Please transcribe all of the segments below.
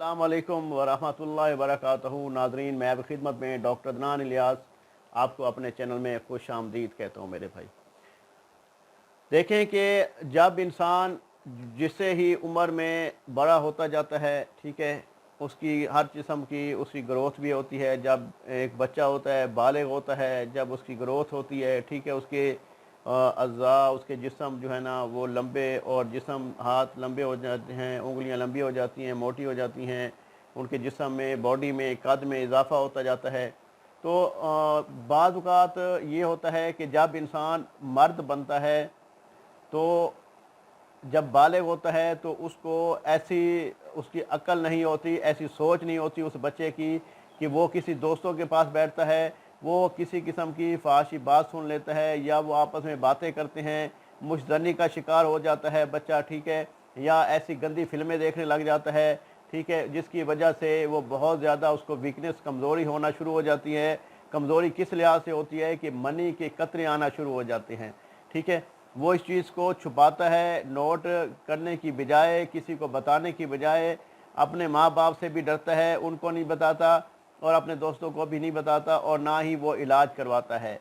अस्सलाम वालेकुम वरहमतुल्लाहि वबरकातुहू। नाजरीन, मैं अब खिदमत में डॉक्टर अदनान इलियास आपको अपने चैनल में खुश आमदीद कहता हूँ। मेरे भाई, देखें कि जब इंसान जिससे ही उम्र में बड़ा होता जाता है, ठीक है, उसकी हर किस्म की उसकी ग्रोथ भी होती है। जब एक बच्चा होता है, बालिग होता है, जब उसकी ग्रोथ होती है, ठीक है, उसके अज़ा, उसके जिस्म जो है ना वो लंबे, और जिस्म हाथ लंबे हो जाते हैं, उंगलियां लंबी हो जाती हैं, मोटी हो जाती हैं, उनके जिस्म में, बॉडी में, कद में इजाफा होता जाता है। तो बाज़ औक़ात ये होता है कि जब इंसान मर्द बनता है, तो जब बालिग होता है तो उसको ऐसी उसकी अक्ल नहीं होती, ऐसी सोच नहीं होती उस बच्चे की कि वो किसी दोस्तों के पास बैठता है, वो किसी किस्म की फ़ाहिशी बात सुन लेता है, या वो आपस में बातें करते हैं, मुशज़नी का शिकार हो जाता है बच्चा, ठीक है, या ऐसी गंदी फ़िल्में देखने लग जाता है, ठीक है, जिसकी वजह से वो बहुत ज़्यादा उसको वीकनेस, कमज़ोरी होना शुरू हो जाती है। कमज़ोरी किस लिहाज से होती है कि मनी के कतरे आना शुरू हो जाते हैं, ठीक है। वो इस चीज़ को छुपाता है, नोट करने की बजाय, किसी को बताने की बजाय, अपने माँ बाप से भी डरता है, उनको नहीं बताता, और अपने दोस्तों को भी नहीं बताता, और ना ही वो इलाज करवाता है।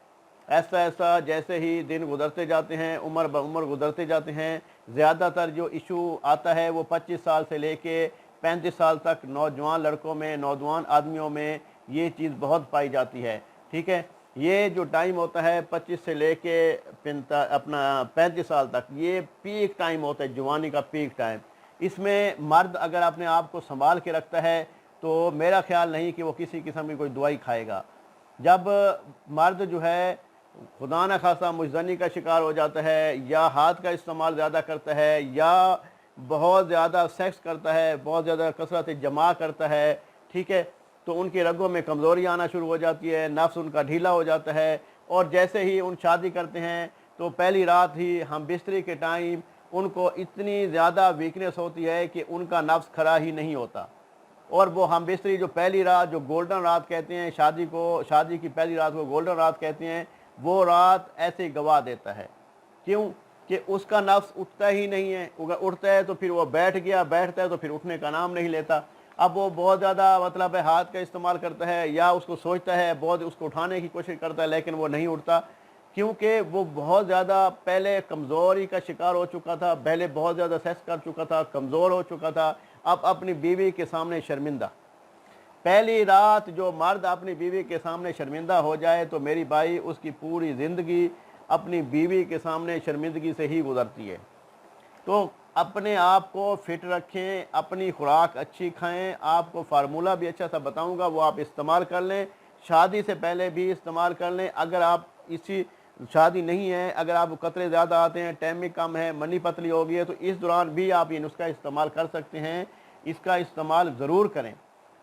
ऐसा ऐसा जैसे ही दिन गुजरते जाते हैं, उम्र ब उम्र गुजरते जाते हैं, ज़्यादातर जो इशू आता है वो 25 साल से लेके 35 साल तक नौजवान लड़कों में, नौजवान आदमियों में ये चीज़ बहुत पाई जाती है, ठीक है। ये जो टाइम होता है 25 से लेके 35 साल तक, ये पीक टाइम होता है, जवानी का पीक टाइम। इसमें मर्द अगर अपने आप को संभाल के रखता है तो मेरा ख्याल नहीं कि वो किसी किस्म की कोई दवाई खाएगा। जब मर्द जो है खुदा न खासा मुज़नी का शिकार हो जाता है, या हाथ का इस्तेमाल ज़्यादा करता है, या बहुत ज़्यादा सेक्स करता है, बहुत ज़्यादा कसरत जमा करता है, ठीक है, तो उनकी रगों में कमज़ोरी आना शुरू हो जाती है, नफ्स उनका ढीला हो जाता है। और जैसे ही उन शादी करते हैं तो पहली रात ही हम बिस्तरी के टाइम उनको इतनी ज़्यादा वीकनेस होती है कि उनका नफ्स खड़ा ही नहीं होता। और वो हम बिस्तरी जो पहली रात, जो गोल्डन रात कहते हैं, शादी की पहली रात को गोल्डन रात कहते हैं, वो रात ऐसे गवा देता है। क्यों? कि उसका नफ्स उठता ही नहीं है। अगर उठता है तो फिर वो बैठ गया, बैठता है तो फिर उठने का नाम नहीं लेता। अब वो बहुत ज़्यादा मतलब है हाथ का इस्तेमाल करता है, या उसको सोचता है, बहुत उसको उठाने की कोशिश करता है, लेकिन वो नहीं उठता, क्योंकि वो बहुत ज़्यादा पहले कमज़ोरी का शिकार हो चुका था, पहले बहुत ज़्यादा सेक्स कर चुका था, कमज़ोर हो चुका था। अब अपनी बीवी के सामने शर्मिंदा। पहली रात जो मर्द अपनी बीवी के सामने शर्मिंदा हो जाए तो मेरी भाई उसकी पूरी ज़िंदगी अपनी बीवी के सामने शर्मिंदगी से ही गुजरती है। तो अपने आप को फिट रखें, अपनी खुराक अच्छी खाएं। आपको फार्मूला भी अच्छा सा बताऊंगा, वो आप इस्तेमाल कर लें, शादी से पहले भी इस्तेमाल कर लें। अगर आप इसी शादी नहीं है, अगर आप कतरे ज़्यादा आते हैं, टाइमिंग कम है, मनी पतली हो गई है, तो इस दौरान भी आप ये नुस्खा इस्तेमाल कर सकते हैं। इसका इस्तेमाल ज़रूर करें,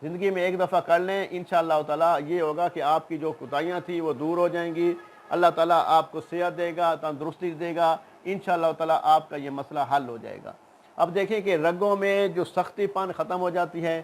ज़िंदगी में एक दफ़ा कर लें, इंशाअल्लाह ताला ये होगा कि आपकी जो कोताहियाँ थी वो दूर हो जाएंगी। अल्लाह ताला आपको सेहत देगा, तंदुरुस्ती देगा, इंशाअल्लाह ताला आपका ये मसला हल हो जाएगा। अब देखें कि रगों में जो सख्तीपन ख़त्म हो जाती है,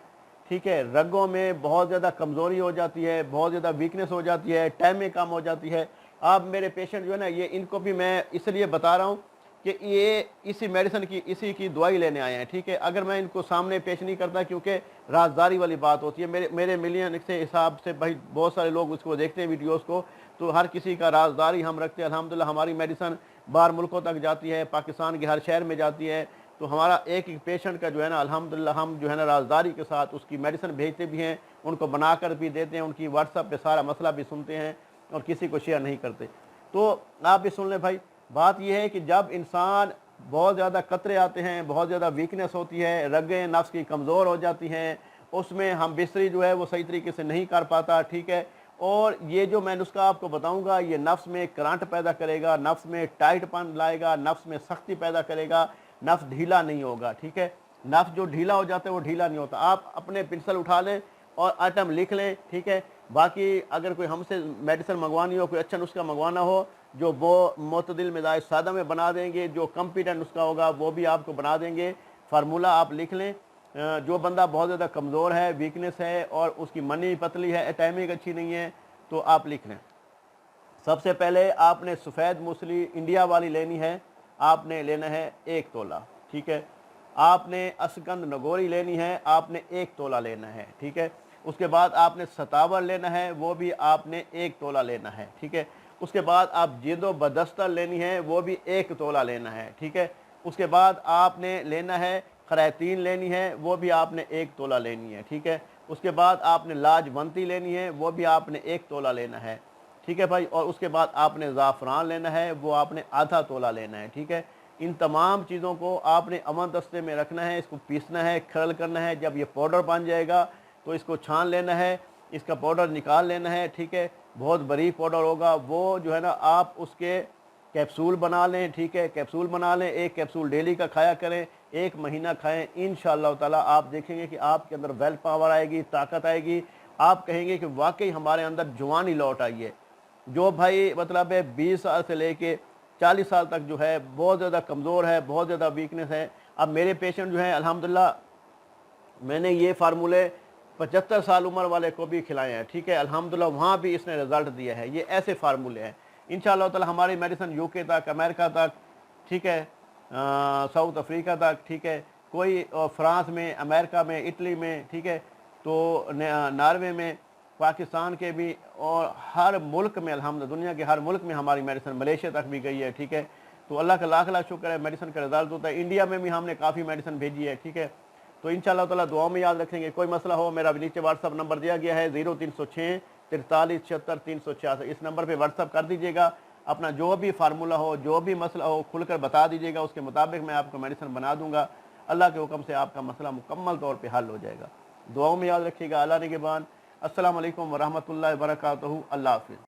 ठीक है, रगों में बहुत ज़्यादा कमज़ोरी हो जाती है, बहुत ज़्यादा वीकनेस हो जाती है, टाइम में कम हो जाती है। अब मेरे पेशेंट जो है ना, ये इनको भी मैं इसलिए बता रहा हूँ कि ये इसी मेडिसिन की, इसी की दवाई लेने आए हैं, ठीक है। अगर मैं इनको सामने पेश नहीं करता, क्योंकि राजदारी वाली बात होती है, मेरे मिलियन के हिसाब से भाई बहुत सारे लोग उसको देखते हैं वीडियोस को, तो हर किसी का राजदारी हम रखते हैं। अल्हम्दुलिल्लाह हमारी मेडिसिन बाहर मुल्कों तक जाती है, पाकिस्तान के हर शहर में जाती है। तो हमारा एक एक पेशेंट का जो है ना, अल्हम्दुलिल्लाह हम जो है ना राजदारी के साथ उसकी मेडिसिन भेजते भी हैं, उनको बनाकर भी देते हैं, उनकी व्हाट्सएप पे सारा मसला भी सुनते हैं, और किसी को शेयर नहीं करते। तो आप भी सुन लें भाई, बात यह है कि जब इंसान बहुत ज़्यादा कतरे आते हैं, बहुत ज़्यादा वीकनेस होती है, रगें नफ्स की कमज़ोर हो जाती हैं, उसमें हम बिस्तरी जो है वो सही तरीके से नहीं कर पाता, ठीक है। और ये जो मैं नुस्खा आपको बताऊंगा, ये नफ्स में करंट पैदा करेगा, नफ्स में टाइटपन लाएगा, नफ्स में सख्ती पैदा करेगा, नफ्स ढीला नहीं होगा, ठीक है। नफ्स जो ढीला हो जाता है वो ढीला नहीं होता। आप अपने पेंसिल उठा लें और आइटम लिख लें, ठीक है। बाकी अगर कोई हमसे मेडिसिन मंगवानी हो, कोई अच्छा नुस्खा मंगवाना हो, जो वो मोतदिल मिजाज सादा में बना देंगे, जो कम्पिटेंट नुस्खा होगा वो भी आपको बना देंगे। फार्मूला आप लिख लें। जो बंदा बहुत ज़्यादा कमज़ोर है, वीकनेस है, और उसकी मनी पतली है, टाइमिंग अच्छी नहीं है, तो आप लिख लें। सबसे पहले आपने सफ़ेद मूसली इंडिया वाली लेनी है, आपने लेना है 1 तोला, ठीक है। आपने असगंध नगोरी लेनी है, आपने 1 तोला लेना है, ठीक है। उसके बाद आपने सतावर लेना है, वो भी आपने 1 तोला लेना है, ठीक है। उसके बाद आप जिदो बदस्तर लेनी है, वो भी 1 तोला लेना है, ठीक है। उसके बाद आपने लेना है खरैतीन लेनी है, वो भी आपने 1 तोला लेनी है, ठीक है। उसके बाद आपने लाजवंती लेनी है, वो भी आपने 1 तोला लेना है, ठीक है भाई। और उसके बाद आपने ज़ाफ़रान लेना है, वो आपने आधा तोला लेना है, ठीक है। इन तमाम चीज़ों को आपने अमन दस्ते में रखना है, इसको पीसना है, खरल करना है। जब ये पाउडर बन जाएगा तो इसको छान लेना है, इसका पाउडर निकाल लेना है, ठीक है। बहुत बारीक पाउडर होगा वो, जो है ना, आप उसके कैप्सूल बना लें, ठीक है। कैप्सूल बना लें, 1 कैप्सूल डेली का खाया करें, 1 महीना खाएं। इंशाअल्लाह ताला आप देखेंगे कि आपके अंदर वेल पावर आएगी, ताकत आएगी। आप कहेंगे कि वाकई हमारे अंदर जवानी लौट आई है। जो भाई मतलब है 20 साल से लेके 40 साल तक जो है बहुत ज़्यादा कमज़ोर है, बहुत ज़्यादा वीकनेस है। अब मेरे पेशेंट जो हैं अल्हम्दुलिल्लाह, मैंने ये फार्मूले 75 साल उम्र वाले को भी खिलाए हैं, ठीक है। अल्हम्दुलिल्लाह वहाँ भी इसने रिज़ल्ट दिया है। ये ऐसे फार्मूले हैं। इंशाअल्लाह ताला हमारी मेडिसिन यूके तक, अमेरिका तक, ठीक है, साउथ अफ्रीका तक, ठीक है, कोई फ्रांस में, अमेरिका में, इटली में, ठीक है, तो नॉर्वे में, पाकिस्तान के भी, और हर मुल्क में अल्हम्दुलिल्लाह, दुनिया के हर मुल्क में हमारी मेडिसिन, मलेशिया तक भी गई है, ठीक है। तो अल्लाह का लाख लाख शुक्र है, मेडिसिन का रिजल्ट होता है। इंडिया में भी हमने काफ़ी मेडिसिन भेजी है, ठीक है। तो इंशाअल्लाह ताला दुआ में याद रखेंगे। कोई मसला हो, मेरा नीचे व्हाट्सअप नंबर दिया गया है 0306 43 76 366, इस नंबर पे व्हाट्सअप कर दीजिएगा। अपना जो भी फार्मूला हो, जो भी मसला हो, खुलकर बता दीजिएगा, उसके मुताबिक मैं आपको मेडिसिन बना दूंगा। अल्लाह के हुक्म से आपका मसला मुकम्मल तौर पे हल हो जाएगा। दुआओं में याद रखिएगा। अल्लाह निगहबान। अस्सलाम वालेकुम व रहमतुल्लाहि व बरकातहू। अल्लाह हाफ़िज़।